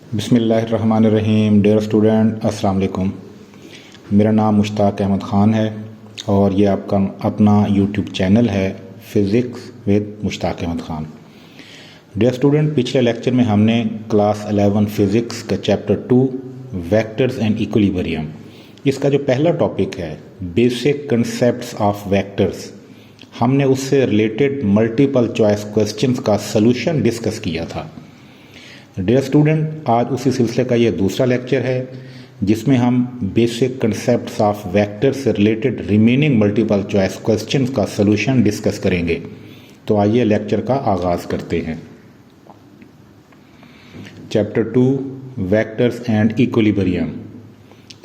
बिस्मिल्लाहिर्रहमानिर्रहीम। Dear student, अस्सलाम वालेकुम। मेरा नाम मुश्ताक अहमद ख़ान है और ये आपका अपना यूट्यूब चैनल है physics with Mushtaq Ahmad Khan. Dear student, पिछले लेक्चर में हमने क्लास 11 फ़िज़िक्स का चैप्टर 2 वेक्टर्स एंड इक्विलिब्रियम, इसका जो पहला टॉपिक है बेसिक कंसेप्ट्स ऑफ वेक्टर्स, हमने उससे रिलेटेड मल्टीपल चॉइस क्वेश्चंस का सलूशन डिस्कस किया था। डियर स्टूडेंट, आज उसी सिलसिले का ये दूसरा लेक्चर है जिसमें हम बेसिक कंसेप्ट्स ऑफ वेक्टर से related remaining multiple choice questions का सलूशन डिस्कस करेंगे। तो आइए लेक्चर का आगाज़ करते हैं। चैप्टर 2 वेक्टर्स एंड इक्विलिब्रियम,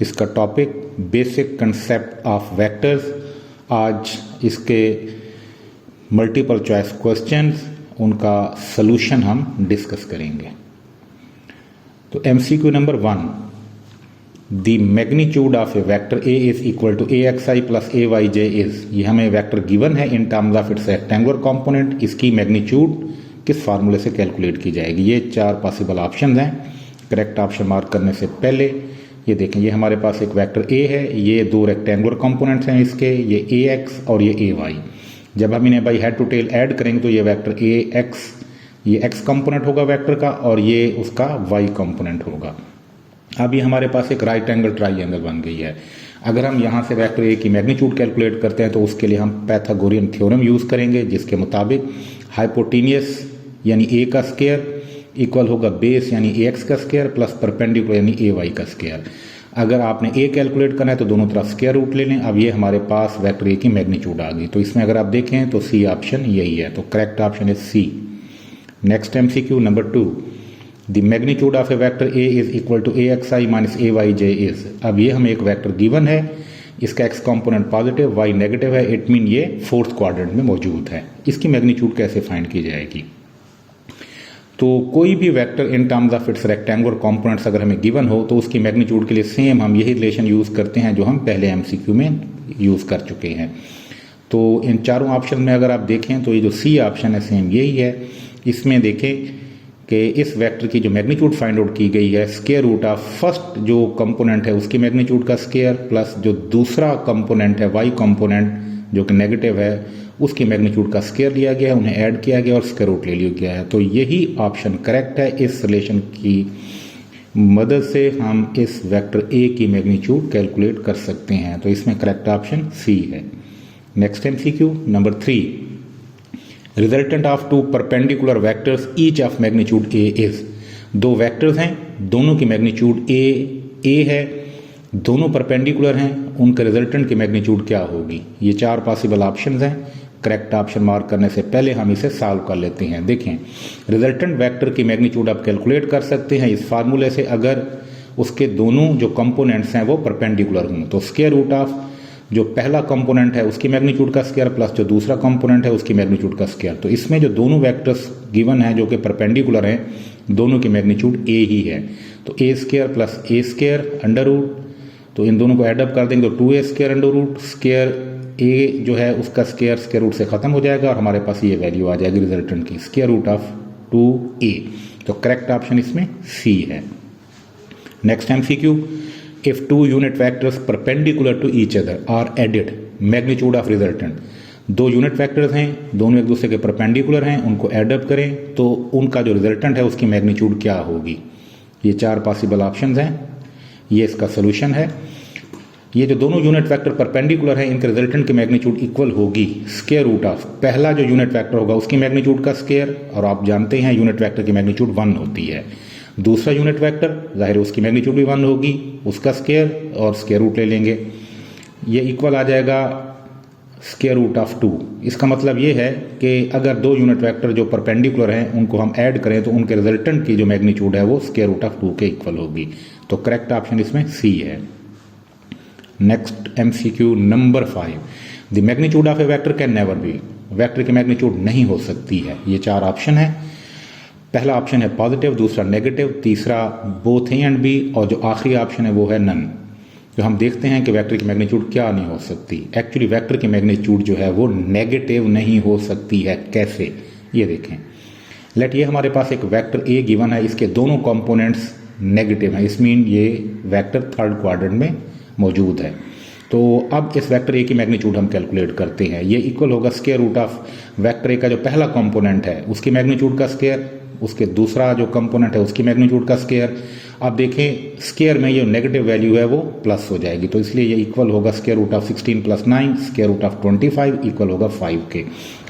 इसका topic basic concept of vectors. आज इसके मल्टीपल चॉइस क्वेश्चंस, उनका सलूशन हम डिस्कस करेंगे। तो MCQ number 1, the magnitude of a vector A is equal to AXI plus AYJ is, ये हमें वेक्टर गिवन है in terms of its rectangular component. इसकी मैग्नीट्यूड किस फार्मूले से कैलकुलेट की जाएगी? ये 4 पॉसिबल ऑप्शन हैं। करेक्ट ऑप्शन मार्क करने से पहले ये देखें, ये हमारे पास एक वेक्टर A है, ये 2 रेक्टेंगुलर कंपोनेंट्स हैं इसके, ये AX और ये AY। जब हम इन्हें by head to tail add करेंगे तो ये वेक्टर AX, ये x कंपोनेंट होगा वेक्टर का और ये उसका y कंपोनेंट होगा। अब ये हमारे पास एक राइट एंगल ट्राइंगल बन गई है। अगर हम यहाँ से वेक्टर A की मैग्नीट्यूड कैलकुलेट करते हैं तो उसके लिए हम पैथागोरियन थ्योरम यूज़ करेंगे, जिसके मुताबिक हाइपोटेनियस यानी A का स्क्वायर इक्वल होगा बेस यानी AX का स्क्वायर प्लस परपेंडिकुलर यानी AY का स्क्वायर। अगर आपने A कैलकुलेट करना है तो दोनों तरफ स्क्वायर रूट ले लें। अब ये हमारे पास वेक्टर A की मैग्नीट्यूड आ गई। तो इसमें अगर आप देखें तो C ऑप्शन यही है, तो correct option is C। Next MCQ number 2, the magnitude of a vector A is equal to AXI minus AYJ is. अब ये हमें एक वेक्टर गिवन है, इसका x component positive y negative है, इट मीन ये 4th क्वाड्रेंट में मौजूद है। इसकी मैग्नीट्यूड कैसे फाइंड की जाएगी? तो कोई भी vector in terms of its rectangular components अगर हमें गिवन हो तो उसकी मैग्नीट्यूड के लिए सेम हम यही रिलेशन यूज़ करते हैं जो हम पहले MCQ में यूज़ कर चुके हैं। तो इन चारों ऑप्शन में अगर आप देखें तो ये जो C ऑप्शन है सेम यही है। इसमें देखें कि इस वेक्टर की जो मैग्नीट्यूड फाइंड आउट की गई है स्क्वायर रूट ऑफ फर्स्ट जो कंपोनेंट है उसकी मैग्नीट्यूड का स्क्वायर प्लस जो दूसरा कंपोनेंट है y कंपोनेंट जो कि नेगेटिव है उसकी मैग्नीट्यूड का स्क्वायर लिया गया है, उन्हें ऐड किया गया और स्क्वायर रूट ले लिया गया है। तो यही ऑप्शन करेक्ट है। इस रिलेशन की मदद से हम इस वेक्टर A की मैग्नीट्यूड कैलकुलेट कर सकते हैं। तो इसमें करेक्ट ऑप्शन C है। Next MCQ number 3, resultant of 2 perpendicular vectors each of magnitude A is. 2 vectors हैं, दोनों की मैग्नीट्यूड A है, दोनों परपेंडिकुलर हैं, उनका रिजल्टेंट की मैग्नीट्यूड क्या होगी? ये 4 पॉसिबल ऑप्शंस हैं। करेक्ट ऑप्शन मार्क करने से पहले हम इसे सॉल्व कर लेते हैं। देखें, रिजल्टेंट वेक्टर की मैग्नीट्यूड आप कैलकुलेट कर सकते हैं इस फार्मूले से, अगर उसके दोनों जो कंपोनेंट्स हैं वो परपेंडिकुलर हों। तो स्क्वायर रूट ऑफ जो पहला कंपोनेंट है उसकी मैग्नीट्यूड का स्क्वायर प्लस जो दूसरा कंपोनेंट है उसकी मैग्नीट्यूड का स्क्वायर। तो इसमें जो दोनों वेक्टर्स गिवन है जो कि परपेंडिकुलर हैं, दोनों की मैग्नीट्यूड A ही है। तो A square plus A square under root, तो इन दोनों को एडअप कर देंगे तो 2A square under root, square A जो है उसका स्क्वायर रूट से खत्म हो जाएगा और हमारे पास ये वैल्यू आ जाएगी रिजल्टेंट की, स्क्वायर रूट ऑफ 2A। तो करेक्ट ऑप्शन इसमें C है। Next MCQ, if 2 unit vectors perpendicular to each other are added, magnitude of resultant। 2 unit vectors हैं, दोनों एक दूसरे के परपेंडिकुलर हैं, उनको एडअप करें तो उनका जो रिजल्टेंट है उसकी मैग्नीट्यूड क्या होगी? ये 4 पॉसिबल ऑप्शंस हैं, ये इसका सोल्यूशन है। ये जो दोनों यूनिट वेक्टर परपेंडिकुलर हैं इनके रिजल्टेंट की मैग्नीट्यूड इक्वल होगी स्क्वायर रूट ऑफ पहला जो यूनिट वेक्टर होगा उसकी मैग्नीट्यूड का स्क्वायर, और आप जानते हैं यूनिट वेक्टर की मैग्नीट्यूड 1 होती है। दूसरा यूनिट वेक्टर जाहिर है उसकी मैग्नीट्यूड भी 1 होगी, उसका स्क्वायर और स्क्वायर रूट ले लेंगे, ये इक्वल आ जाएगा स्क्वायर रूट ऑफ 2। इसका मतलब ये है कि अगर 2 यूनिट वेक्टर जो परपेंडिकुलर हैं उनको हम ऐड करें तो उनके रिजल्टेंट की जो मैग्नीट्यूड है वो स्क्वायर रूट ऑफ 2 के इक्वल होगी। तो करेक्ट ऑप्शन इसमें C है। Next MCQ number 5, the magnitude of a vector can never be, vector की मैग्नीट्यूड नहीं हो सकती है। ये 4 ऑप्शन है। पहला ऑप्शन है पॉजिटिव, दूसरा नेगेटिव, तीसरा बोथ ए एंड बी, और जो आखिरी ऑप्शन है वो है नन। जो हम देखते हैं कि वेक्टर की मैग्नीट्यूड क्या नहीं हो सकती। एक्चुअली वेक्टर की मैग्नीट्यूड जो है वो नेगेटिव नहीं हो सकती है। कैसे? ये देखें, लेट ये हमारे पास एक वेक्टर A गिवन है, इसके दोनों कंपोनेंट्स नेगेटिव है, इस मीन ये वेक्टर थर्ड क्वाड्रेंट में मौजूद है। तो अब इस वेक्टर ए की मैग्नीट्यूड हम कैलकुलेट करते हैं। ये इक्वल होगा square root of vector A का जो पहला कंपोनेंट है उसकी मैग्नीट्यूड का स्क्वायर, उसके दूसरा जो कंपोनेंट है उसकी मैग्नीट्यूड का स्क्वायर। अब देखें स्क्वायर में ये नेगेटिव वैल्यू है वो प्लस हो जाएगी, तो इसलिए ये इक्वल होगा square root of 16 + 9 square root of 25 equal होगा 5 के।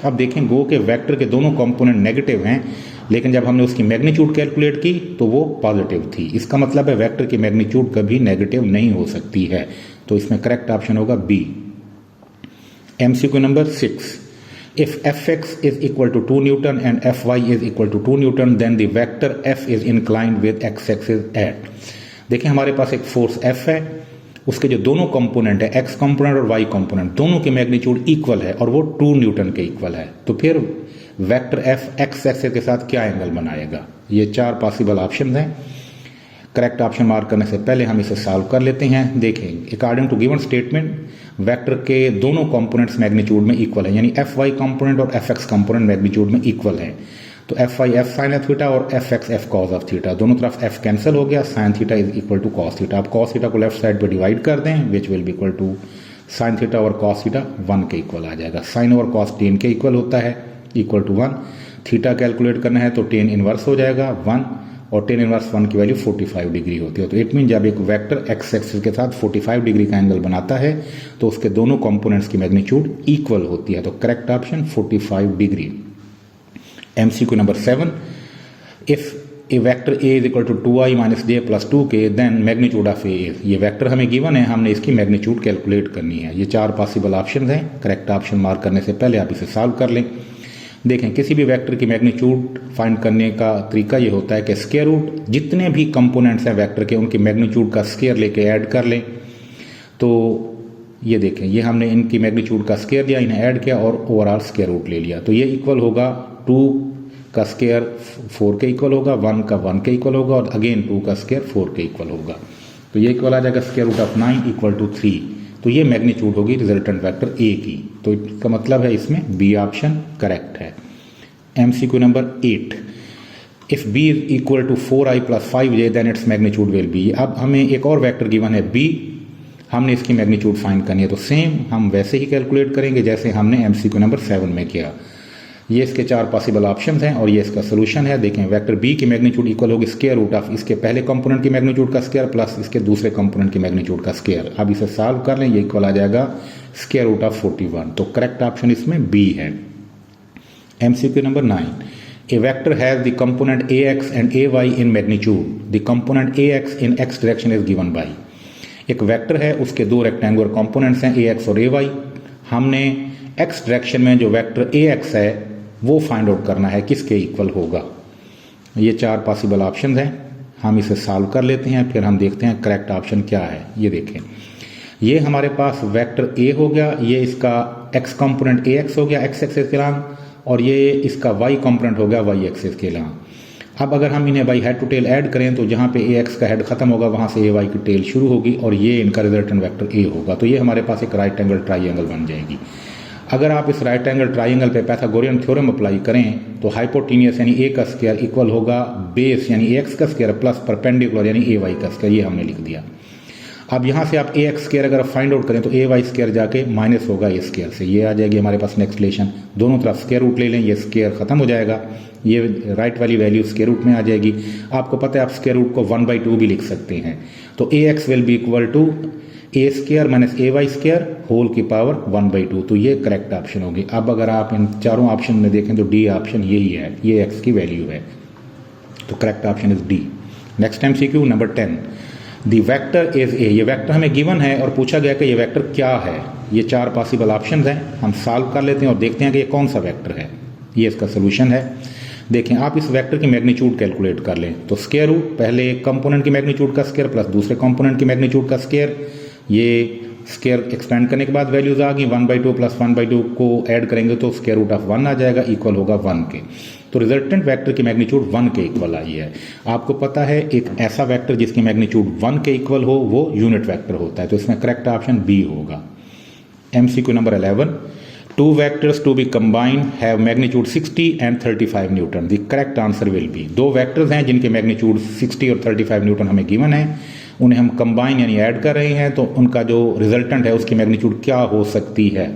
अब देखें गो के वेक्टर के दोनों कंपोनेंट नेगेटिव हैं, लेकिन जब हमने उसकी मैग्नीट्यूड कैलकुलेट की तो वो पॉजिटिव थी। इसका मतलब है वेक्टर की मैग्नीट्यूड कभी नेगेटिव नहीं हो सकती है, तो इसमें करेक्ट ऑप्शन होगा B. MCQ number 6, if fx is equal to 2 Newton and fy is equal to 2 Newton then the vector f is inclined with x-axis at। देखिए हमारे पास एक फोर्स f है, उसके जो दोनों कंपोनेंट है x कंपोनेंट और y कंपोनेंट दोनों की मैग्नीट्यूड इक्वल है और वो 2 न्यूटन के इक्वल है, तो फिर वेक्टर f x एक्सिस के साथ क्या एंगल बनाएगा। ये 4 पॉसिबल ऑप्शन हैं। करेक्ट ऑप्शन मार्क करने से पहले हम इसे सॉल्व कर लेते हैं। देखें according to given statement vector के दोनों कंपोनेंट्स मैग्नीट्यूड में इक्वल है, यानी fy कंपोनेंट और fx कंपोनेंट मैग्नीट्यूड में इक्वल है। तो fy f sin थीटा और fx f cos of theta, दोनों तरफ f कैंसिल हो गया, sin theta is equal to cos theta. आप cos थीटा को लेफ्ट साइड पे डिवाइड कर दें which will be equal to sin theta और cos थीटा 1 के इक्वल आ जाएगा। sin और cos tan के इक्वल होता है, इक्वल टू 1। थीटा कैलकुलेट करना है तो tan इनवर्स हो जाएगा 1 और tan इनवर्स 1 की वैल्यू 45 डिग्री होती है। तो इट मीन जब एक वेक्टर x एक्सिस के साथ 45 डिग्री का एंगल बनाता है तो उसके दोनों कंपोनेंट्स की मैग्नीट्यूड इक्वल होती है, तो correct option 45 degree. MCQ number 7, if a vector a is equal to 2i - j + 2k then magnitude of a is. ये वेक्टर हमें गिवन है, हमने इसकी मैग्नीट्यूड कैलकुलेट करनी है। ये 4 पॉसिबल ऑप्शन हैं। करेक्ट ऑप्शन मार्क करने से पहले आप इसे सॉल्व कर लें। देखें किसी भी वेक्टर की मैग्नीट्यूड फाइंड करने का तरीका ये होता है कि स्क्वायर रूट जितने भी कंपोनेंट्स हैं वेक्टर के उनकी मैग्नीट्यूड का स्क्वायर लेके ऐड कर लें। तो ये देखें ये हमने इनकी मैग्नीट्यूड का स्क्वायर लिया, इन्हें ऐड किया और ओवरऑल स्क्वायर रूट ले लिया, तो ये इक्वल होगा 2 का स्क्वायर 4 के इक्वल होगा, 1 का 1 के इक्वल होगा और अगेन 2 का स्क्वायर 4 के इक्वल होगा। तो ये इक्वल आ जाएगा square root of 9 equal to 3। तो ये मैग्नीट्यूड होगी रिजल्टेंट वेक्टर ए की, तो इसका मतलब है इसमें बी ऑप्शन करेक्ट है। MCQ number 8, if b is equal to 4i + 5j then its magnitude will be. अब हमें एक और वेक्टर गिवन है b, हमने इसकी मैग्नीट्यूड फाइंड करनी है, तो सेम हम वैसे ही कैलकुलेट करेंगे जैसे हमने MCQ नंबर 7 में किया। ये इसके 4 पॉसिबल ऑप्शन हैं और ये इसका सोल्यूशन है। देखें वेक्टर b की मैग्नीट्यूड इक्वल होगी स्क्वायर रूट ऑफ इसके पहले कंपोनेंट की मैग्नीट्यूड का स्क्वायर प्लस इसके दूसरे कंपोनेंट की मैग्नीट्यूड का स्क्वायर। अब इसे सॉल्व कर लें, ये इक्वल आ जाएगा स्क्वायर रूट ऑफ 41, तो करेक्ट ऑप्शन इसमें b है। MCQ number 9, a vector has the component ax and ay in magnitude. The component ax in x direction is given by। एक वेक्टर है उसके 2 रेक्टेंगुलर कंपोनेंट्स हैं ax और ay। हमने x direction में जो वेक्टर ax है वो फाइंड आउट करना है किसके इक्वल होगा। ये 4 पॉसिबल ऑप्शन हैं, हम इसे सॉल्व कर लेते हैं फिर हम देखते हैं करेक्ट ऑप्शन क्या है। ये देखें ये हमारे पास वेक्टर a हो गया, ये इसका x कंपोनेंट ax हो गया x एक्सिस के लॉन्ग और ये इसका y कंपोनेंट हो गया y एक्सिस के लॉन्ग। अब अगर हम इन्हें by head to tail add करें तो जहाँ पे ax का हेड खत्म होगा वहाँ से ay की टेल शुरू होगी और ये इनका रिजल्टेंट वेक्टर a होगा, तो ये हमारे पास एक राइट एंगल ट्राइंगल बन जाएगी। अगर आप इस राइट एंगल ट्राइंगल पे पाइथागोरियन थ्योरम अप्लाई करें तो हाइपोटेन्यूस यानी a का स्क्वायर इक्वल होगा बेस यानी ax का स्क्वायर प्लस परपेंडिकुलर यानी ay का स्क्वायर, ये हमने लिख दिया। अब यहाँ से आप ax स्क्वायर अगर फाइंड आउट करें तो ay स्क्वायर जाके माइनस होगा a स्क्वायर से, ये आ जाएगी हमारे पास नेक्स्ट रिलेशन। दोनों तरफ स्क्वायर रूट ले लें, ये स्क्वायर खत्म हो जाएगा, ये राइट वाली वैल्यू स्क्वायर रूट में आ जाएगी। आपको पता है आप स्क्वायर रूट को 1/2 भी लिख सकते हैं, तो ax will be equal to a square minus ay square whole की पावर 1/2, तो ये करेक्ट ऑप्शन होगी। अब अगर आप इन चारों ऑप्शन में देखें तो डी ऑप्शन यही है, ये x की वैल्यू है, तो correct option is D. Next MCQ number 10, the vector is a. ये वेक्टर हमें गिवन है और पूछा गया कि ये वेक्टर क्या है। ये 4 पॉसिबल ऑप्शन हैं, हम सॉल्व कर लेते हैं और देखते हैं कि ये कौन सा वेक्टर है। ये इसका सोल्यूशन है। देखें आप इस वेक्टर की मैग्नीट्यूड कैलकुलेट कर लें तो स्क्वायर रूट पहले कंपोनेंट की मैग्नीट्यूड का स्क्वायर प्लस दूसरे कंपोनेंट की मैग्नीट्यूड का स्क्वायर, ये स्क्वायर एक्सपेंड करने के बाद वैल्यूज आ गई 1/2 प्लस 1/2 को ऐड करेंगे तो स्क्वायर रूट ऑफ 1 आ जाएगा, इक्वल होगा 1 के। तो रिजल्टेंट वेक्टर की मैग्नीट्यूड 1 के इक्वल आई है। आपको पता है एक ऐसा वेक्टर जिसकी मैग्नीट्यूड 1 के इक्वल हो वो यूनिट वेक्टर होता है, तो इसमें करेक्ट ऑप्शन बी होगा। MCQ number 11, Two vectors to be combined have magnitude 60 and 35 Newton. The correct answer will be, दो वेक्टर्स हैं जिनके मैग्नीट्यूड 60 और 35 न्यूटन हमें गिवन है, उन्हें हम कंबाइन यानी ऐड कर रहे हैं, तो उनका जो रिजल्टेंट है उसकी मैग्नीट्यूड क्या हो सकती है.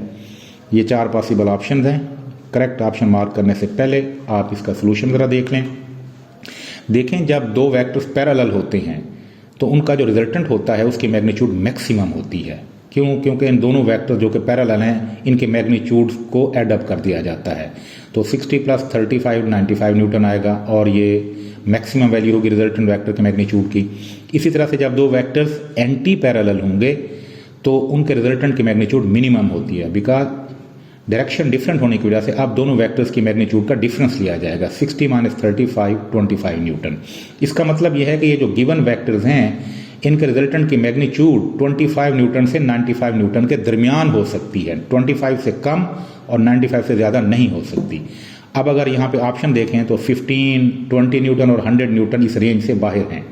ये चार पॉसिबल ऑप्शन हैं. करेक्ट ऑप्शन मार्क करने से पहले आप इसका सोल्यूशन ज़रा देख लें. देखें, जब दो वेक्टर्स पैरेलल होते हैं तो उनका जो रिजल्टेंट होता है उसकी मैग्नीट्यूड मैक्सिमम होती है. क्यों? क्योंकि इन दोनों वेक्टर जो कि पैरेलल हैं इनके मैग्नीट्यूड को एडअप कर दिया जाता है. तो 60 + 35 95 न्यूटन आएगा और ये मैक्सिमम वैल्यू होगी रिजल्टेंट वेक्टर के मैग्नीट्यूड की. इसी तरह से जब दो वेक्टर्स एंटी पैरेलल होंगे तो उनके रिजल्टेंट की मैग्नीट्यूड मिनिमम होती है. बिकॉज डायरेक्शन डिफरेंट होने की वजह से अब दोनों वेक्टर्स की मैग्नीट्यूड का डिफरेंस लिया जाएगा. 60 - 35 25 न्यूटन. इसका मतलब यह है कि ये जो गिवन वेक्टर्स हैं इनके रिजल्टेंट की मैग्नीट्यूड 25 न्यूटन से 95 न्यूटन के दरमियान हो सकती है. 25 से कम और 95 से ज़्यादा नहीं हो सकती. अब अगर यहाँ पे ऑप्शन देखें तो 15, 20 न्यूटन और 100 न्यूटन इस रेंज से बाहर हैं.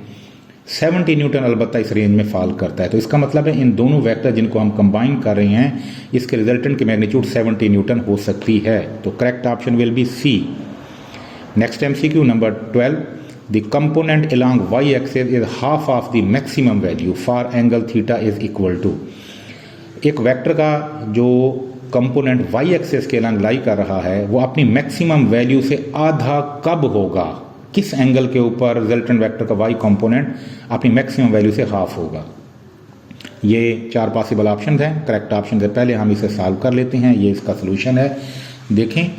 70 न्यूटन अलबत्ता इस रेंज में फॉल करता है. तो इसका मतलब है इन दोनों वेक्टर जिनको हम कंबाइन कर रहे हैं इसके रिजल्टेंट की मैग्नीट्यूड 70 न्यूटन हो सकती है. तो correct option will be C. Next MCQ number 12. The component along y-axis is half of the maximum value for angle theta is equal to. एक वेक्टर का जो कंपोनेंट y एक्सिस के along लाई कर रहा है वो अपनी मैक्सिमम वैल्यू से आधा कब होगा, किस एंगल के ऊपर रिजल्टेंट वेक्टर का y कंपोनेंट अपनी मैक्सिमम वैल्यू से हाफ होगा. ये चार पॉसिबल ऑप्शन हैं. करेक्ट ऑप्शन से पहले हम इसे सॉल्व कर लेते हैं. ये इसका सोल्यूशन है. देखें,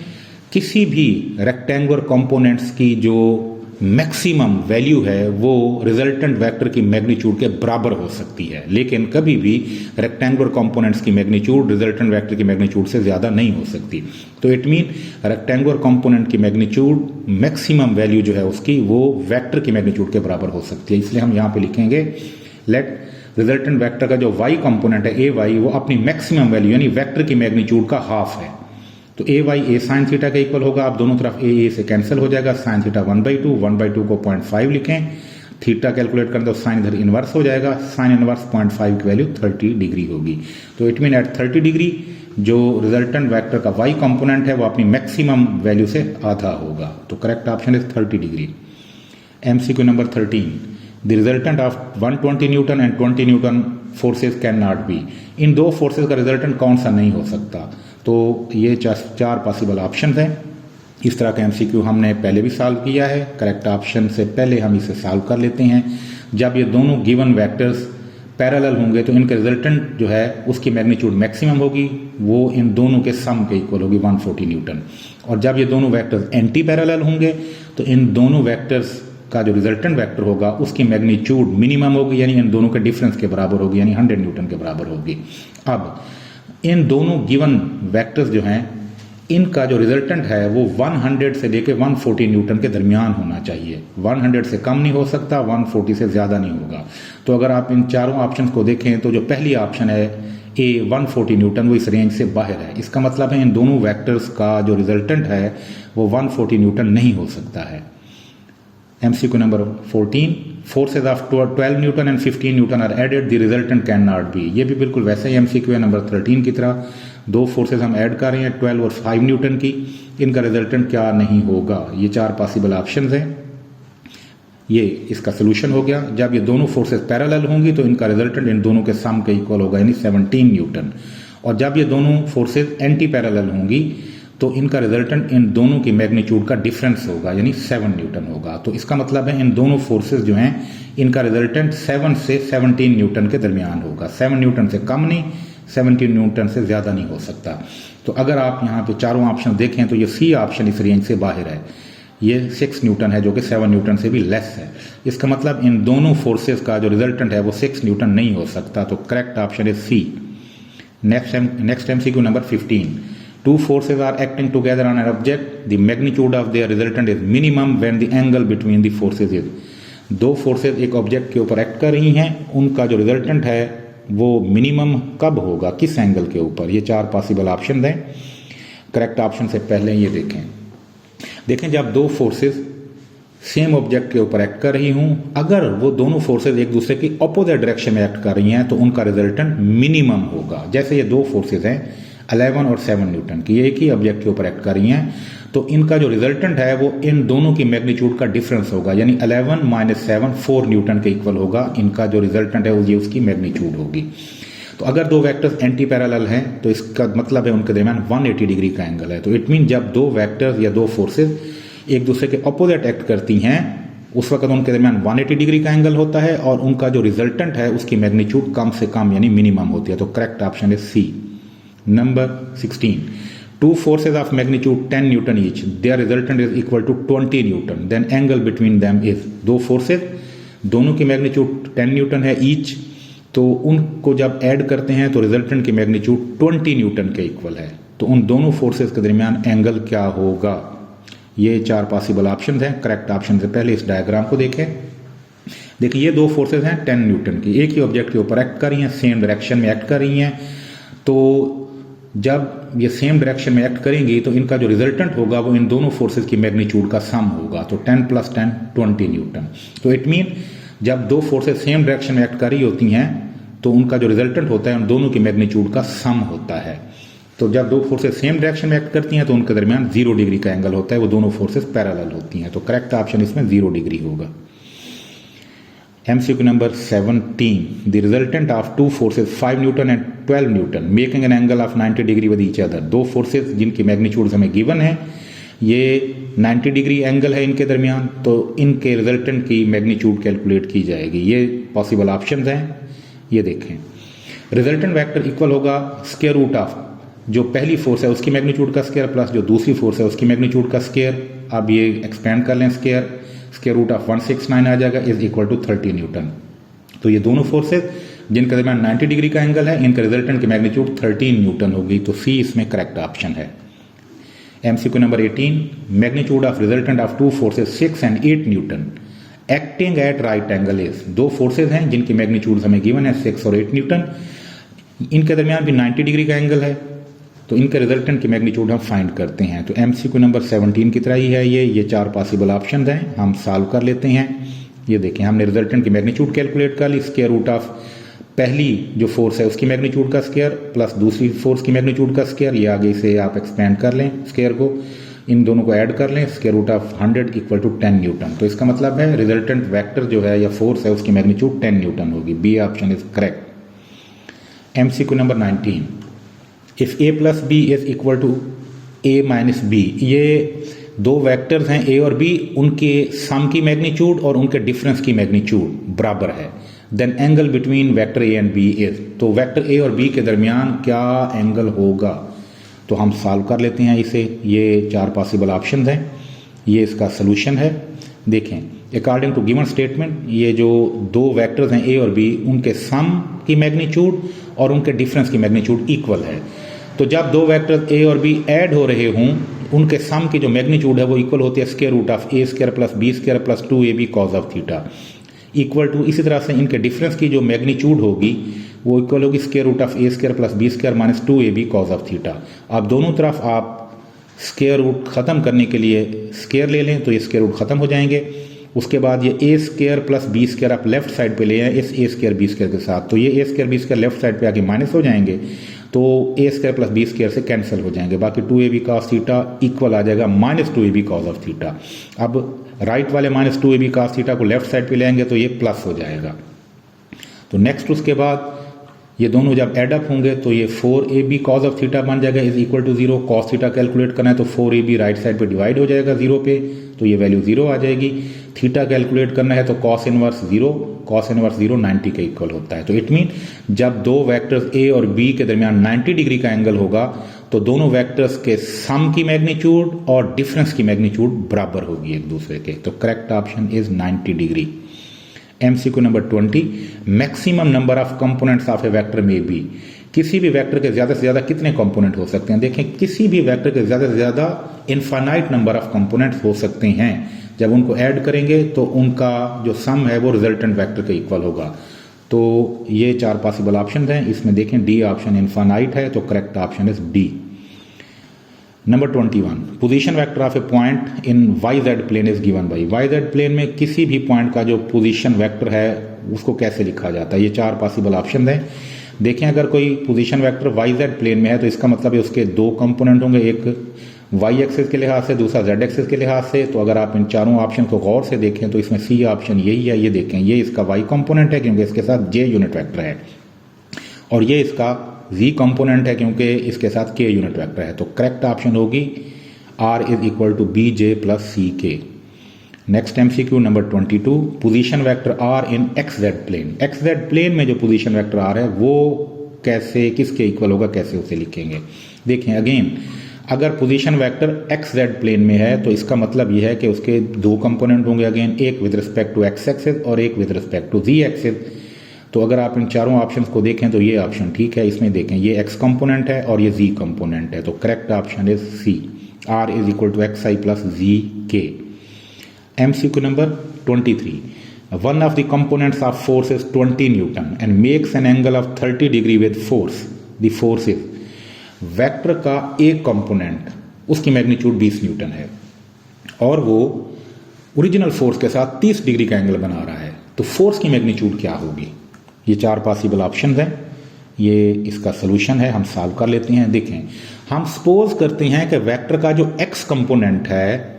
किसी भी रेक्टेंगुलर कंपोनेंट्स की जो मैक्सिमम वैल्यू है वो रिजल्टेंट वेक्टर की मैग्नीट्यूड के बराबर हो सकती है, लेकिन कभी भी रेक्टेंगुलर कंपोनेंट्स की मैग्नीट्यूड रिजल्टेंट वेक्टर की मैग्नीट्यूड से ज़्यादा नहीं हो सकती. तो इट मीन रेक्टेंगुलर कंपोनेंट की मैग्नीट्यूड मैक्सिमम वैल्यू जो है उसकी वो वेक्टर की मैग्नीट्यूड के बराबर हो सकती है. इसलिए हम यहाँ पे लिखेंगे लेट रिजल्टेंट वेक्टर का जो वाई कंपोनेंट है ए वाई वो अपनी मैक्सिमम वैल्यू यानी वेक्टर की मैग्नीट्यूड का हाफ है. तो ए वाई ए साइन थीटा के इक्वल होगा. आप दोनों तरफ ए से कैंसिल हो जाएगा. साइन थीटा 1/2 को 0.5 लिखें. थीटा कैलकुलेट करें तो साइन इधर इनवर्स हो जाएगा. साइन इनवर्स 0.5 की वैल्यू 30 डिग्री होगी. तो इट मीन एट 30 डिग्री जो रिजल्टेंट वेक्टर का वाई कंपोनेंट है वो अपनी मैक्सिमम वैल्यू से आधा होगा. तो correct option is 30 degree. MCQ number 13. The resultant of 120 newton and 20 newton forces can not be. इन दो फोर्सेज का रिजल्टेंट कौन सा नहीं हो सकता. तो ये चार पॉसिबल ऑप्शन हैं. इस तरह का एमसीक्यू हमने पहले भी सॉल्व किया है. करेक्ट ऑप्शन से पहले हम इसे सॉल्व कर लेते हैं. जब ये दोनों गिवन वेक्टर्स पैरेलल होंगे तो इनके रिजल्टेंट जो है उसकी मैग्नीट्यूड मैक्सिमम होगी, वो इन दोनों के सम के इक्वल होगी 140 न्यूटन. और जब ये दोनों वेक्टर्स एंटी पैरेलल होंगे तो इन दोनों वेक्टर्स का जो रिजल्टेंट वेक्टर होगा उसकी मैग्नीट्यूड मिनिमम होगी यानी इन दोनों के डिफरेंस के बराबर होगी यानी 100 न्यूटन के बराबर होगी. अब इन दोनों गिवन वेक्टर्स जो हैं इनका जो रिजल्टेंट है वो 100 से लेके 140 न्यूटन के दरमियान होना चाहिए. 100 से कम नहीं हो सकता, 140 से ज़्यादा नहीं होगा. तो अगर आप इन चारों ऑप्शन को देखें तो जो पहली ऑप्शन है ए 140 न्यूटन वो इस रेंज से बाहर है. इसका मतलब है इन दोनों वेक्टर्स का जो रिजल्टेंट है वो 140 न्यूटन नहीं हो सकता है. MCQ number 14. Forces of 12 newton and 15 newton are added, the resultant can not be. ये भी बिल्कुल वैसा ही MCQ है नंबर 13 की तरह. दो फोर्सेज हम ऐड कर रहे हैं 12 और 5 न्यूटन की. इनका रिजल्टेंट क्या नहीं होगा. ये चार पॉसिबल ऑप्शंस हैं. ये इसका सोल्यूशन हो गया. जब ये दोनों फोर्सेज पैरेलल होंगी तो इनका रिजल्टेंट इन दोनों के सम के इक्वल होगा यानी 17 न्यूटन. और जब ये दोनों फोर्सेज एंटी पैरेलल होंगी तो इनका रिजल्टेंट इन दोनों की मैग्नीट्यूड का डिफरेंस होगा यानी 7 न्यूटन होगा. तो इसका मतलब है इन दोनों फोर्सेज जो हैं इनका रिजल्टेंट 7 से 17 न्यूटन के दरमियान होगा. 7 न्यूटन से कम नहीं, 17 न्यूटन से ज़्यादा नहीं हो सकता. तो अगर आप यहाँ पे चारों ऑप्शन देखें तो ये सी ऑप्शन इस रेंज से बाहर है. ये 6 न्यूटन है जो कि 7 न्यूटन से भी लेस है. इसका मतलब इन दोनों फोर्सेज का जो रिजल्टेंट है वो 6 न्यूटन नहीं हो सकता. तो correct option is C. Next MCQ number 15. Two forces are acting together on an object. The magnitude of their resultant is minimum when the angle between the forces is. दो forces एक object के ऊपर act कर रही हैं, उनका जो resultant है वो मिनिमम कब होगा, किस एंगल के ऊपर. ये चार पॉसिबल ऑप्शन हैं. करेक्ट ऑप्शन से पहले ये देखें जब दो फोर्सेज सेम ऑब्जेक्ट के ऊपर एक्ट कर रही हूं, अगर वो दोनों फोर्सेज एक दूसरे की अपोजिट डायरेक्शन में एक्ट कर रही हैं तो उनका रिजल्टेंट मिनिमम होगा. जैसे ये दो फोर्सेज हैं, 11 और 7 न्यूटन की, ये एक ही ऑब्जेक्ट के ऊपर एक्ट कर रही हैं, तो इनका जो रिजल्टेंट है वो इन दोनों की मैग्नीट्यूड का डिफरेंस होगा, यानी 11 माइनस 7 4 न्यूटन के इक्वल होगा। इनका जो रिजल्टेंट है वो ये उसकी मैग्नीट्यूड होगी। तो अगर दो वेक्टर्स एंटी पैरेलल हैं तो इसका मतलब है उनके दरमियान 180 डिग्री का एंगल है। तो इट मीन जब दो वेक्टर्स या दो फोर्सेस एक दूसरे के अपोजिट एक्ट करती हैं उस वक्त उनके दरमियान 180 डिग्री का एंगल होता है और उनका जो रिजल्टेंट है उसकी मैग्नीट्यूड कम से कम यानी मिनिमम होती है। तो करेक्ट ऑप्शन है C. Number 16, two forces of magnitude 10 Newton each, their resultant is equal to 20 Newton, then angle between them is, दो फोर्सेस दोनों की मैग्नीट्यूड 10 न्यूटन है ईच, तो उनको जब ऐड करते हैं तो रिजल्टेंट की मैग्नीट्यूड 20 न्यूटन के इक्वल है। तो उन दोनों फोर्सेस के दरमियान एंगल क्या होगा? ये 4 पॉसिबल ऑप्शन हैं। करेक्ट ऑप्शन से पहले इस डायग्राम को देखें। देखिए ये दो फोर्सेस हैं 10 न्यूटन की, एक ही ऑब्जेक्ट के ऊपर एक्ट कर रही हैं, सेम डायरेक्शन में एक्ट कर रही हैं। तो जब ये सेम डायरेक्शन में एक्ट करेंगी तो इनका जो रिजल्टेंट होगा वो इन दोनों फोर्सेस की मैग्नीट्यूड का सम होगा। तो 10 + 10 20 न्यूटन। तो इट मीन जब दो फोर्सेस सेम डायरेक्शन में एक्ट कर रही होती हैं तो उनका जो रिजल्टेंट होता है उन दोनों की मैग्नीट्यूड का सम होता है। तो जब दो फोर्सेस सेम डायरेक्शन में एक्ट करती हैं तो उनके दरमियान 0 डिग्री का एंगल होता है, वो दोनों फोर्सेस पैरेलल होती हैं। तो करेक्ट ऑप्शन इसमें 0 डिग्री होगा। MCQ number 17, the resultant of two forces 5 Newton and 12 Newton making an angle of 90 degree with each other, दो फोर्सेस जिनकी मैग्नीट्यूड हमें गिवन है, ये 90 डिग्री एंगल है इनके दरमियान, तो इनके रिजल्टेंट की मैग्नीट्यूड कैलकुलेट की जाएगी। ये पॉसिबल ऑप्शंस हैं, ये देखें। रिजल्टेंट वेक्टर इक्वल होगा स्क्वायर रूट ऑफ जो पहली फोर्स है उसकी मैग्नीट्यूड का स्क्वायर प्लस जो दूसरी फोर्स है उसकी मैग्नीट्यूड का स्क्वायर। अब ये एक्सपेंड कर लें, स्क्वायर रूट ऑफ 169 आ जाएगा इज इक्वल टू 30 न्यूटन। तो ये दोनों फोर्सेस जिनके दरमियान 90 डिग्री का एंगल है, इनका रिजल्टेंट की मैग्नीट्यूड 13 न्यूटन होगी। तो सी इसमें करेक्ट ऑप्शन है। MCQ number 18, magnitude of resultant of two forces 6 and 8 Newton acting at right angle is, दो फोर्सेस हैं जिनकी मैग्नीट्यूड हमें गिवन है 6 और 8 न्यूटन, इनके दरमियान भी 90 डिग्री का एंगल है, तो इनके रिजल्टेंट की मैग्नीट्यूड हम फाइंड करते हैं। तो MCQ नंबर 17 की तरह ही है ये 4 पॉसिबल ऑप्शन हैं, हम सॉल्व कर लेते हैं। ये देखें, हमने रिजल्टेंट की मैग्नीट्यूड कैलकुलेट कर ली, स्क्वायर रूट ऑफ पहली जो फोर्स है उसकी मैग्नीट्यूड का स्क्वायर प्लस दूसरी फोर्स की मैग्नीट्यूड का स्क्वायर, ये आगे से आप एक्सपेंड कर लें स्क्वायर को, इन दोनों को ऐड कर लें, square root of 100 equal to 10 newton. तो इसका मतलब है रिजल्टेंट वेक्टर जो है या फोर्स है उसकी मैग्नीट्यूड 10 न्यूटन होगी। B option is correct. MCQ number 19, if A + B is equal to A - B, ये दो वेक्टर्स हैं A और B, उनके सम की मैग्नीट्यूड और उनके डिफरेंस की मैग्नीट्यूड बराबर है, then angle between vector A and B is, तो वेक्टर A और B के दरमियान क्या एंगल होगा? तो हम सॉल्व कर लेते हैं इसे। ये 4 पॉसिबल ऑप्शन हैं, ये इसका सोल्यूशन है। देखें, अकॉर्डिंग टू गिवन स्टेटमेंट ये जो दो वेक्टर्स हैं A और B, उनके सम की मैग्नीट्यूड और उनके डिफरेंस की मैग्नीट्यूड इक्वल है। तो जब दो वेक्टर्स A और B ऐड हो रहे हों, उनके सम की जो मैग्नीट्यूड है वो इक्वल होती है square root of A² + B² + 2AB cos of theta equal to, इसी तरह से इनके डिफरेंस की जो मैग्नीट्यूड होगी वो इक्वल होगी square root of A² + B² - 2AB cos of theta. अब दोनों तरफ आप स्क्वायर रूट ख़त्म करने के लिए स्क्वायर ले लें तो ये स्क्वायर रूट ख़त्म हो जाएंगे। उसके बाद ये A² + B² आप लेफ्ट साइड पे ले आए इस A² B² के साथ, तो ये A² B² लेफ्ट साइड पे आके माइनस हो जाएंगे, तो A² + B² से कैंसिल हो जाएंगे, बाकी 2AB cos थीटा इक्वल आ जाएगा -2AB cos ऑफ थीटा। अब राइट वाले -2AB cos थीटा को लेफ्ट साइड पे ले आएंगे तो ये प्लस हो जाएगा। तो नेक्स्ट उसके बाद ये दोनों जब एडअप होंगे तो ये 4AB cos ऑफ थीटा बन जाएगा is equal to 0। cos theta calculate करना है तो 4AB राइट साइड पे डिवाइड हो जाएगा 0 पे, तो ये वैल्यू 0 आ जाएगी। थीटा कैलकुलेट करना है तो cos इनवर्स 0 90 के इक्वल होता है। तो इट मीन जब दो वेक्टर्स A और B के दरमियान 90 डिग्री का एंगल होगा तो दोनों वेक्टर्स के सम की मैग्नीट्यूड और डिफरेंस की मैग्नीट्यूड बराबर होगी एक दूसरे के। तो correct option is 90 degree. MCQ number 20, maximum number of components of a vector में बी, किसी भी वेक्टर के ज्यादा से ज्यादा कितने कंपोनेंट हो सकते हैं? देखें, किसी भी वेक्टर के ज्यादा से ज्यादा इनफाइनाइट नंबर ऑफ कंपोनेंट्स हो सकते हैं। जब उनको ऐड करेंगे तो उनका जो सम है वो रिजल्टेंट वेक्टर के इक्वल होगा। तो ये 4 पॉसिबल ऑप्शन हैं, इसमें देखें डी ऑप्शन इनफाइनाइट है, तो correct option is D. Number 21, position vector of a point in YZ plane is given by, YZ plane में किसी भी पॉइंट का जो पोजीशन वेक्टर है उसको कैसे लिखा जाता है? ये 4 पॉसिबल ऑप्शन हैं। देखें अगर कोई position vector Y Z plane में है तो इसका मतलब है उसके दो कंपोनेंट होंगे, एक वाई एक्सिस के लिहाज से, दूसरा जेड एक्सिस के लिहाज से। तो अगर आप इन चारों ऑप्शन को गौर से देखें तो इसमें सी ऑप्शन यही है। ये देखें, ये इसका वाई कंपोनेंट है क्योंकि इसके साथ जे यूनिट वेक्टर है, और ये इसका जी कंपोनेंट है क्योंकि इसके साथ के यूनिट वेक्टर है। तो करेक्ट ऑप्शन होगी R is equal to B J plus C K. Next MCQ number 22, position vector R in X Z plane. X Z plane में जो पोजीशन वेक्टर आर है वो कैसे, किसके इक्वल होगा, कैसे उसे लिखेंगे। देखें अगेन, अगर position vector X Z plane में है तो इसका मतलब यह है कि उसके दो कंपोनेंट होंगे अगेन, एक with respect to X axis और एक with respect to Z axis. तो अगर आप इन चारों ऑप्शंस को देखें तो ये ऑप्शन ठीक है। इसमें देखें ये एक्स कंपोनेंट है और ये जी कंपोनेंट है, तो correct option is C, R is equal to X I plus Z K. MCQ number 23, one of the components of force is 20 Newton and makes an angle of 30 degree with force. The force is, vector का एक component उसकी magnitude 20 Newton है और वो original force के साथ 30 degree का angle बना रहा है, तो फोर्स की मैग्नीट्यूड क्या होगी। ये चार पॉसिबल ऑप्शन हैं, ये इसका सोल्यूशन है, हम सॉल्व कर लेते हैं। देखें, हम सपोज करते हैं कि वेक्टर का जो एक्स कंपोनेंट है,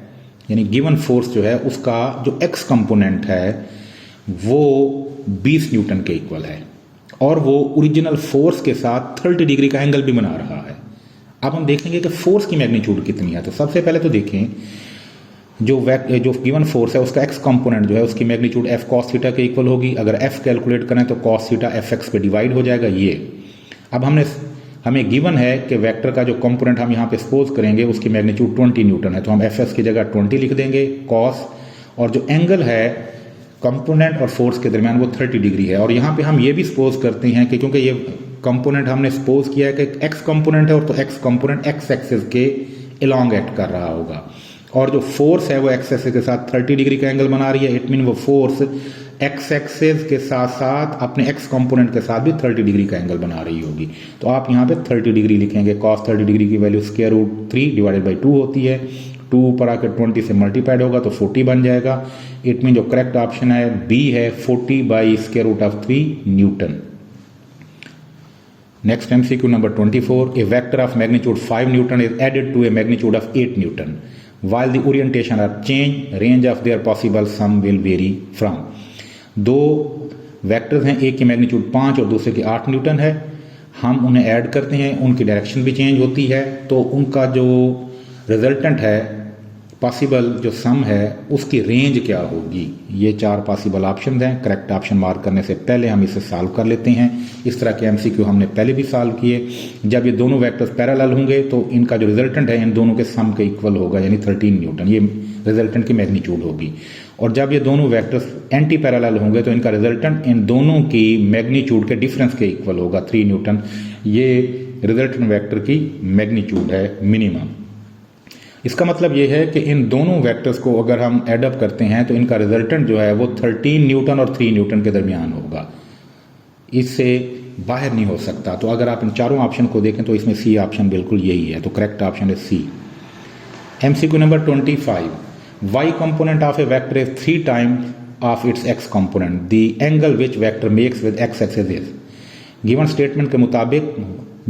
यानी गिवन फोर्स जो है उसका जो एक्स कंपोनेंट है वो 20 न्यूटन के इक्वल है और वो ओरिजिनल फोर्स के साथ 30 डिग्री का एंगल भी बना रहा है। अब हम देखेंगे कि फोर्स की मैग्नीट्यूड कितनी है। तो सबसे पहले तो देखें जो गिवन फोर्स है उसका एक्स कंपोनेंट जो है उसकी मैग्नीट्यूड एफ कॉस थीटा के इक्वल होगी। अगर एफ कैलकुलेट करें तो कॉस थीटा एफ एक्स पे डिवाइड हो जाएगा ये। अब हमें गिवन है कि वेक्टर का जो कंपोनेंट हम यहाँ पे सपोज करेंगे उसकी मैग्नीट्यूड 20 न्यूटन है, तो हम एफ एक्स की जगह 20 लिख देंगे कॉस, और जो एंगल है कंपोनेंट और फोर्स के दरमियान वो 30 डिग्री है। और यहाँ पे हम ये भी सपोज करते हैं कि क्योंकि ये कंपोनेंट हमने सपोज किया है कि एक्स कंपोनेंट है और तो एक्स कंपोनेंट एक्स एक्सिस के अलोंग एक्ट कर रहा होगा, और जो फोर्स है वो एक्स एक्सिस के साथ 30 डिग्री का एंगल बना रही है। इट मीन वो फोर्स एक्स एक्सिस के साथ साथ अपने एक्स कंपोनेंट के साथ भी 30 डिग्री का एंगल बना रही होगी। तो आप यहाँ पे 30 डिग्री लिखेंगे। कॉस 30 डिग्री की value square root 3 divided by 2 होती है, 2 ऊपर आकर 20 से मल्टीप्लाइड होगा तो 40 बन जाएगा। इट मीन जो करेक्ट ऑप्शन है बी है, 40 by square root of 3 newton. Next MCQ number 24, a vector of magnitude 5 newton is added to a magnitude of 8 newton while the orientation are change, range of their possible sum will vary from। दो vectors हैं, एक की magnitude 5 और दूसरे की 8 Newton है, हम उन्हें ऐड करते हैं, उनकी डायरेक्शन भी चेंज होती है, तो उनका जो रिजल्टेंट है पॉसिबल जो सम है उसकी रेंज क्या होगी। ये चार पॉसिबल ऑप्शन हैं। करेक्ट ऑप्शन मार्क करने से पहले हम इसे सॉल्व कर लेते हैं। इस तरह के एमसीक्यू हमने पहले भी सॉल्व किए। जब ये दोनों वेक्टर्स पैरेलल होंगे तो इनका जो रिजल्टेंट है इन दोनों के सम के इक्वल होगा, यानी 13 न्यूटन ये रिजल्टेंट की मैग्नीट्यूड होगी। और जब ये दोनों वेक्टर्स एंटी पैरेलल होंगे तो इनका रिजल्टेंट इन दोनों की मैग्नीट्यूड के डिफरेंस के इक्वल होगा, 3 न्यूटन। ये रिजल्टेंट वेक्टर की मैग्नीट्यूड है मिनिमम। इसका मतलब ये है कि इन दोनों वेक्टर्स को अगर हम एडअप करते हैं तो इनका रिजल्टेंट जो है वो 13 न्यूटन और 3 न्यूटन के दरमियान होगा, इससे बाहर नहीं हो सकता। तो अगर आप इन चारों ऑप्शन को देखें तो इसमें सी ऑप्शन बिल्कुल यही है, तो करेक्ट ऑप्शन है C. MCQ number 25, Y component of a vector is 3 times of its X component, the angle which vector makes with X axis is. Given statement के मुताबिक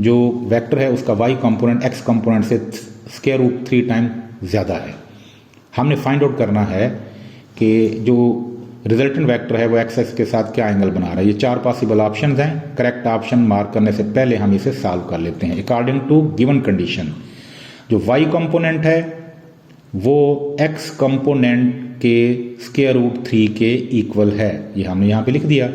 जो वेक्टर है उसका वाई कंपोनेंट एक्स कंपोनेंट से square root 3 time ज़्यादा है। हमने फाइंड आउट करना है कि जो रिजल्टेंट वेक्टर है वो एक्स एक्स के साथ क्या एंगल बना रहा है। ये चार पॉसिबल ऑप्शंस हैं। करेक्ट ऑप्शन मार्क करने से पहले हम इसे सॉल्व कर लेते हैं। अकॉर्डिंग टू गिवन कंडीशन जो वाई कंपोनेंट है वो एक्स कंपोनेंट के स्क्वायर रूट 3 के इक्वल है, ये हमने यहाँ पे लिख दिया।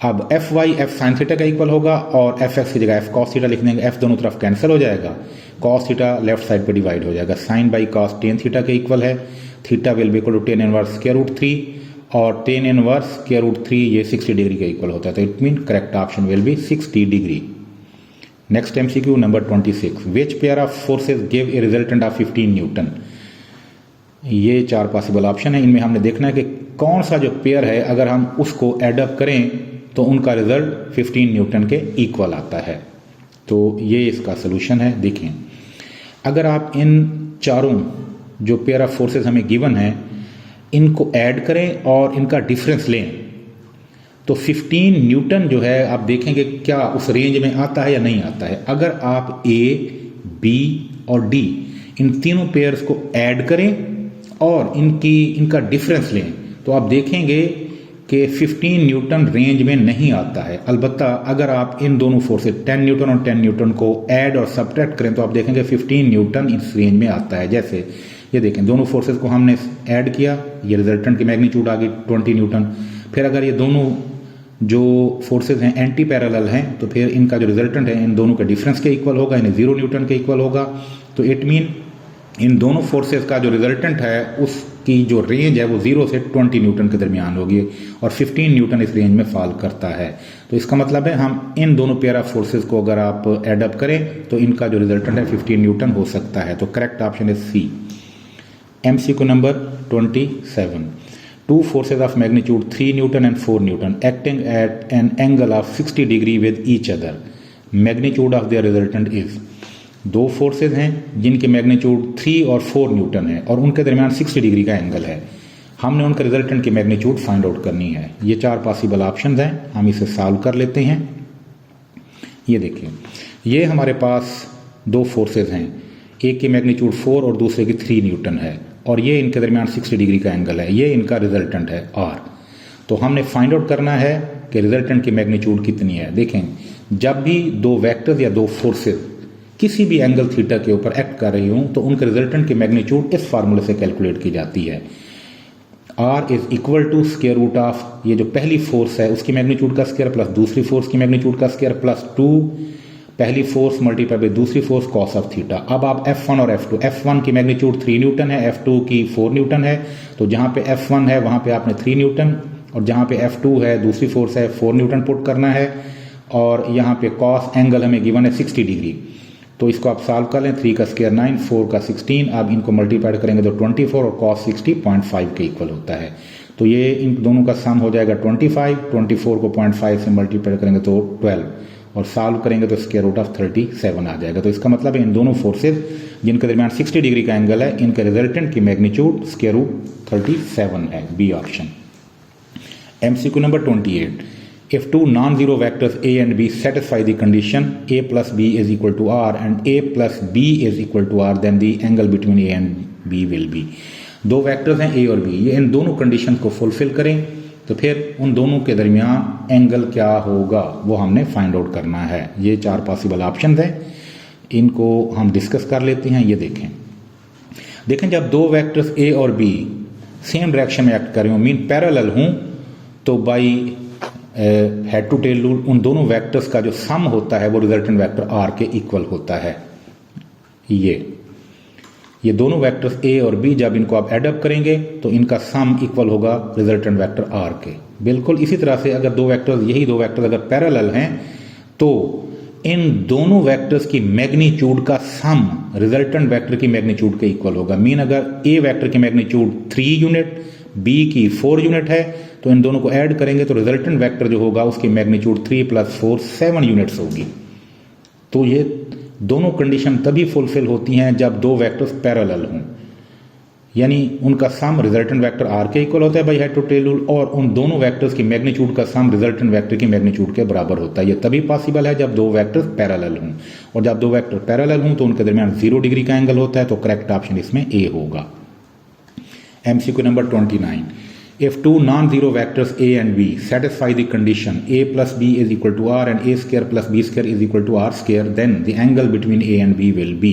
अब F Y F sine theta का इक्वल होगा और एफ एक्स की जगह एफ कॉस थीटा लिख देंगे, एफ दोनों तरफ कैंसिल हो जाएगा, कॉस थीटा लेफ्ट साइड पे डिवाइड हो जाएगा, sine by cos tan theta के इक्वल है। Theta will be equal to tan inverse square root 3 और टेन इनवर्स स्क्वायर रूट 3 ये 60 डिग्री के इक्वल होता है, तो it mean correct option will B 60 degree. Next MCQ number 26, which pair of forces give a resultant of 15 Newton. ये चार possible option है, इनमें हमने देखना है कि कौन सा जो पेयर है अगर हम उसको एडअप करें तो उनका रिजल्ट 15 न्यूटन के इक्वल आता है। तो ये इसका सोल्यूशन है। देखें, अगर आप इन चारों जो पेयर ऑफ फोर्सेस हमें गिवन है इनको ऐड करें और इनका डिफरेंस लें तो 15 न्यूटन जो है आप देखेंगे क्या उस रेंज में आता है या नहीं आता है। अगर आप ए, बी और डी इन तीनों पेयर्स को ऐड करें और इनका डिफरेंस लें तो आप देखेंगे कि 15 न्यूटन रेंज में नहीं आता है। अलबत्ता अगर आप इन दोनों फोर्सेस 10 न्यूटन और 10 न्यूटन को ऐड और सब्ट्रैक्ट करें तो आप देखेंगे 15 न्यूटन इस रेंज में आता है। जैसे ये देखें, दोनों फोर्सेस को हमने ऐड किया, ये रिजल्टेंट की मैग्नीट्यूड आ गई 20 न्यूटन। फिर अगर ये दोनों जो फोर्सेस हैं एंटी पैरेलल हैं तो फिर इनका जो रिजल्टेंट है इन दोनों के डिफरेंस के इक्वल होगा, यानी 0 न्यूटन के इक्वल होगा। तो इट मीन इन दोनों फोर्सेस का जो रिजल्टेंट है उसकी जो रेंज है वो 0 से 20 न्यूटन के दरमियान होगी और 15 न्यूटन इस रेंज में फॉल करता है। तो इसका मतलब है हम इन दोनों पेयर ऑफ फोर्सेस को अगर आप एडअप करें तो इनका जो रिजल्टेंट है 15 न्यूटन हो सकता है। तो correct option is C. MCQ number 27. Two forces of magnitude 3 Newton and 4 Newton acting at an angle of 60 degree with each other. Magnitude of their resultant is. दो फोर्सेज हैं जिनकी मैग्नीट्यूड 3 और 4 Newton है और उनके दरमियान 60 डिग्री का angle है। हमने उनका रिजल्टेंट की मैग्नीट्यूड फाइंड आउट करनी है। ये 4 पॉसिबल ऑप्शंस हैं, हम इसे सॉल्व कर लेते हैं। ये देखिए, ये हमारे पास दो फोर्सेज हैं, एक की मैग्नीट्यूड 4 और दूसरे की 3 न्यूटन है और ये इनके दरमियान 60 डिग्री का एंगल है। ये इनका रिजल्टेंट है R। तो हमने फाइंड आउट करना है कि रिजल्टेंट की मैग्नीट्यूड कितनी है। देखें, जब भी दो वेक्टर्स या दो फोर्सेज किसी भी एंगल थीटा के ऊपर एक्ट कर रही हूं तो उनके रिजल्टेंट की मैग्नीट्यूड इस फार्मूले से कैलकुलेट की जाती है। R is equal to square root of, ये जो पहली फोर्स है उसकी मैग्नीट्यूड का स्क्वायर प्लस दूसरी फोर्स की मैग्नीट्यूड का स्क्वायर प्लस 2 पहली फोर्स मल्टीप्लाई बाय दूसरी फोर्स कॉस ऑफ थीटा। अब आप F1 और F2, F1 की मैग्नीट्यूड 3 न्यूटन है, F2 की 4 न्यूटन है, तो जहां पे F1 है वहां पे आपने 3 न्यूटन और जहां पे F2 है दूसरी फोर्स है 4 न्यूटन पुट करना है और यहाँ पे कॉस एंगल हमें गिवन है 60 डिग्री। तो इसको आप सॉल्व कर लें, 3 का स्क्वायर 9, 4 का 16, अब इनको मल्टीप्लाई करेंगे तो 24 और कॉस 60.5 के इक्वल होता है। तो ये इन दोनों का सम हो जाएगा 25, 24 को 0.5 से मल्टीप्लाई करेंगे तो 12 और सॉल्व करेंगे तो स्क्वायर रूट ऑफ 37 आ जाएगा। तो इसका मतलब है इन दोनों फोर्सेज जिनके दरमियान 60 डिग्री का एंगल है इनके रिजल्टेंट की मैग्नीट्यूड स्क्वायर रूट 37 है, B option. MCQ number 28. If two non-zero vectors A and B satisfy the condition A plus B is equal to R and A plus B is equal to R, then the angle between A and B will be. दो vectors हैं A और B, ये इन दोनों condition को fulfil करें तो फिर उन दोनों के दरमियान एंगल क्या होगा वो हमने फाइंड आउट करना है। ये 4 पॉसिबल ऑप्शन हैं, इनको हम डिस्कस कर लेते हैं। ये देखें, जब दो वेक्टर्स A और B सेम डायरेक्शन में एक्ट कर रहे हो, मीन पैरेलल हूं, तो by head to tail rule उन दोनों वेक्टर्स का जो सम होता है वो रिजल्टेंट वेक्टर R के इक्वल होता है। ये दोनों वेक्टर्स A और B जब इनको आप एडअप करेंगे तो इनका सम इक्वल होगा रिजल्टेंट वेक्टर R के। बिल्कुल इसी तरह से अगर यही दो वेक्टर्स अगर पैरेलल हैं तो इन दोनों वेक्टर्स की मैग्नीट्यूड का सम रिजल्टेंट वेक्टर की मैग्नीट्यूड के इक्वल होगा। मीन अगर A वेक्टर की मैग्नीट्यूड 3 यूनिट, B की 4 यूनिट है तो इन दोनों को ऐड करेंगे तो रिजल्टेंट वेक्टर जो होगा उसकी मैग्नीट्यूड 3 + 4 7 यूनिट्स होगी। तो ये दोनों कंडीशन तभी फुलफिल होती हैं जब दो वेक्टर्स पैरेलल हों, यानी उनका सम रिजल्टेंट वेक्टर R के इक्वल होता है by head to tail rule और उन दोनों वेक्टर्स की मैग्नीट्यूड का सम रिजल्टेंट वेक्टर की मैग्नीट्यूड के बराबर होता है। ये तभी पॉसिबल है जब दो वेक्टर्स पैरेलल हों और जब दो वेक्टर पैरेलल हों तो उनके दरमियान 0 डिग्री का एंगल होता है। तो करेक्ट ऑप्शन इसमें A होगा। MCQ number 29. If two non-zero vectors A and B satisfy the condition A plus B is equal to R and A square plus B square is equal to R square, then the angle between A and B will be.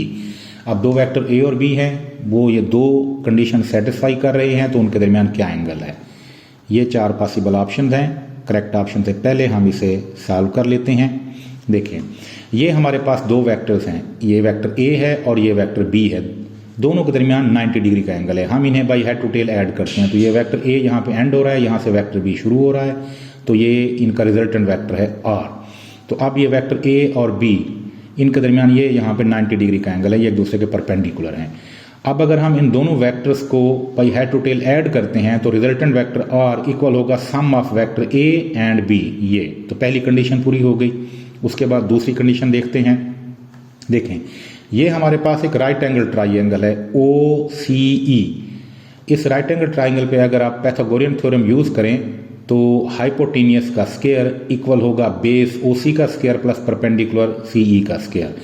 अब दो vector A और B हैं, वो ये दो condition satisfy कर रहे हैं तो उनके दरमियान क्या एंगल है। ये 4 पॉसिबल ऑप्शन हैं। करेक्ट ऑप्शन से पहले हम इसे सॉल्व कर लेते हैं। देखें, ये हमारे पास दो वेक्टर्स हैं, ये वेक्टर A है और ये वेक्टर B है, दोनों के दरमियान 90 डिग्री का एंगल है। हम इन्हें by head to tail add करते हैं तो ये वेक्टर A यहाँ पे एंड हो रहा है, यहाँ से वेक्टर B शुरू हो रहा है, तो ये इनका रिजल्टेंट वेक्टर है R। तो अब ये वेक्टर A और B इनके दरमियान ये यहाँ पे 90 डिग्री का एंगल है, ये एक दूसरे के परपेंडिकुलर हैं। अब अगर हम इन दोनों वेक्टर्स को by head to tail add करते हैं तो रिजल्टेंट वेक्टर R इक्वल होगा sum of vector A and B। ये तो पहली कंडीशन पूरी हो गई। उसके बाद दूसरी कंडीशन देखते हैं। देखें, ये हमारे पास एक राइट एंगल ट्राइंगल है OCE। इस राइट एंगल ट्राइंगल पे अगर आप पैथागोरियन थ्योरम यूज करें तो हाइपोटेनियस का स्क्वायर इक्वल होगा बेस ओसी का स्क्वायर प्लस परपेंडिकुलर सीई का स्क्वायर।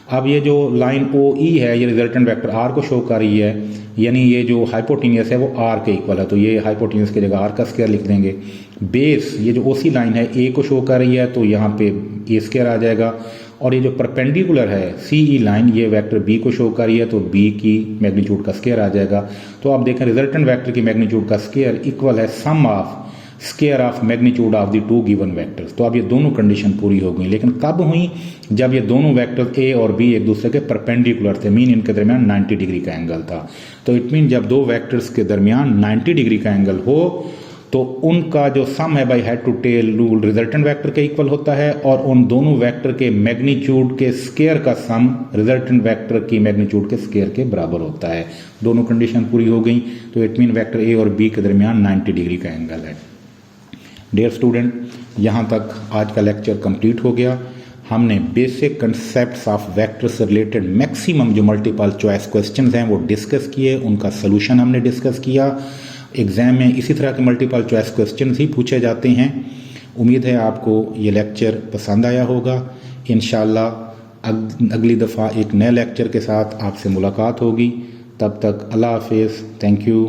अब ये जो लाइन ओ ई है ये रिजल्टेंट वेक्टर आर को शो कर रही है, यानी ये जो हाइपोटेनियस है वो आर के इक्वल है, तो ये हाइपोटेनियस की जगह आर का स्क्वायर लिख देंगे। बेस ये जो ओसी लाइन है ए को शो कर रही है, तो यहाँ पे ए स्क्वायर आ जाएगा। और ये जो परपेंडिकुलर है सीई लाइन ये वेक्टर बी को शो कर रही है, तो बी की मैग्नीट्यूड का स्क्वायर आ जाएगा। तो आप देखें रिजल्टेंट वेक्टर की मैग्नीट्यूड का स्क्वायर इक्वल है sum of square of magnitude of the two given vectors. तो अब ये दोनों कंडीशन पूरी हो गई, लेकिन कब हुई? जब ये दोनों वेक्टर्स ए और बी एक दूसरे के परपेंडिकुलर थे, मीन इनके दरमियान 90 डिग्री का एंगल था। तो इट मीन जब दो वेक्टर्स के दरमियान 90 डिग्री का एंगल हो तो उनका जो सम है by head to tail rule resultant vector के इक्वल होता है, और उन दोनों वेक्टर के मैग्नीट्यूड के स्क्वायर का सम रिजल्टेंट वेक्टर की मैग्नीट्यूड के स्क्वायर के बराबर होता है। दोनों कंडीशन पूरी हो गई, तो इट मीन वेक्टर ए और बी के दरमियान 90 डिग्री का एंगल है। डियर स्टूडेंट, यहाँ तक आज का लेक्चर कंप्लीट हो गया। हमने बेसिक कंसेप्ट्स ऑफ वेक्टर से रिलेटेड मैक्सिमम जो मल्टीपल चॉइस क्वेश्चंस हैं वो डिस्कस किए, उनका सोल्यूशन हमने डिस्कस किया। एग्जाम में इसी तरह के मल्टीपल चॉइस क्वेश्चंस ही पूछे जाते हैं। उम्मीद है आपको ये लेक्चर पसंद आया होगा। इंशाल्लाह अगली दफ़ा एक नए लेक्चर के साथ आपसे मुलाकात होगी। तब तक अल्लाह हाफिज़। Thank you.